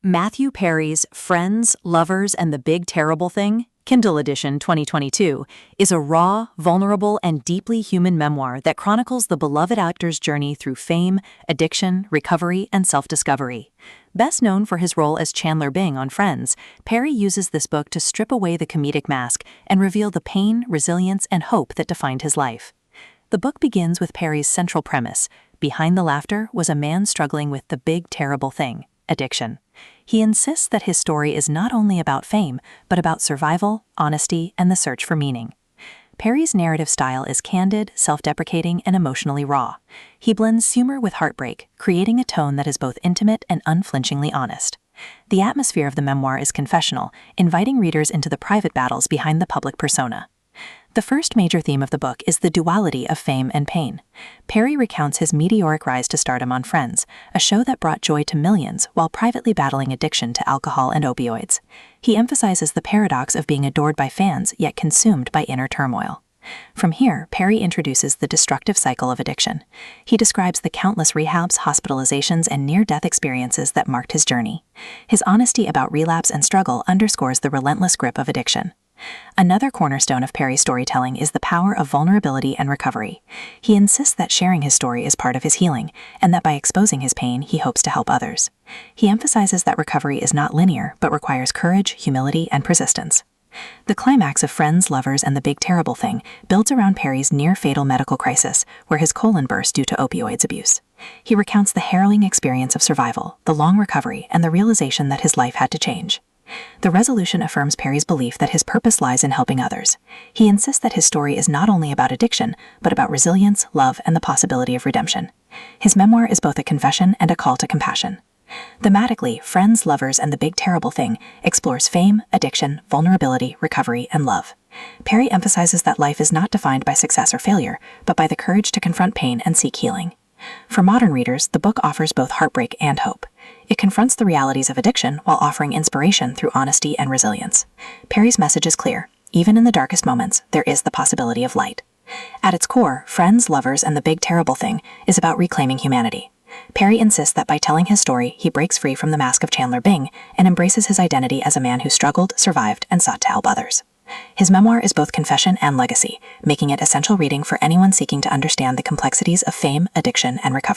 Matthew Perry's Friends, Lovers, and the Big Terrible Thing, Kindle edition 2022, is a raw, vulnerable, and deeply human memoir that chronicles the beloved actor's journey through fame, addiction, recovery, and self-discovery. Best known for his role as Chandler Bing on Friends, Perry uses this book to strip away the comedic mask and reveal the pain, resilience, and hope that defined his life. The book begins with Perry's central premise: behind the laughter was a man struggling with the big terrible thing, addiction. He insists that his story is not only about fame, but about survival, honesty, and the search for meaning. Perry's narrative style is candid, self-deprecating, and emotionally raw. He blends humor with heartbreak, creating a tone that is both intimate and unflinchingly honest. The atmosphere of the memoir is confessional, inviting readers into the private battles behind the public persona. The first major theme of the book is the duality of fame and pain. Perry recounts his meteoric rise to stardom on Friends, a show that brought joy to millions while privately battling addiction to alcohol and opioids. He emphasizes the paradox of being adored by fans yet consumed by inner turmoil. From here, Perry introduces the destructive cycle of addiction. He describes the countless rehabs, hospitalizations, and near-death experiences that marked his journey. His honesty about relapse and struggle underscores the relentless grip of addiction. Another cornerstone of Perry's storytelling is the power of vulnerability and recovery. He insists that sharing his story is part of his healing, and that by exposing his pain, he hopes to help others. He emphasizes that recovery is not linear, but requires courage, humility, and persistence. The climax of Friends, Lovers, and the Big Terrible Thing builds around Perry's near-fatal medical crisis, where his colon burst due to opioids abuse. He recounts the harrowing experience of survival, the long recovery, and the realization that his life had to change. The resolution affirms Perry's belief that his purpose lies in helping others. He insists that his story is not only about addiction, but about resilience, love, and the possibility of redemption. His memoir is both a confession and a call to compassion. Thematically, Friends, Lovers, and the Big Terrible Thing explores fame, addiction, vulnerability, recovery, and love. Perry emphasizes that life is not defined by success or failure, but by the courage to confront pain and seek healing. For modern readers, the book offers both heartbreak and hope. It confronts the realities of addiction while offering inspiration through honesty and resilience. Perry's message is clear: even in the darkest moments, there is the possibility of light. At its core, Friends, Lovers, and the Big Terrible Thing is about reclaiming humanity. Perry insists that by telling his story, he breaks free from the mask of Chandler Bing and embraces his identity as a man who struggled, survived, and sought to help others. His memoir is both confession and legacy, making it essential reading for anyone seeking to understand the complexities of fame, addiction, and recovery.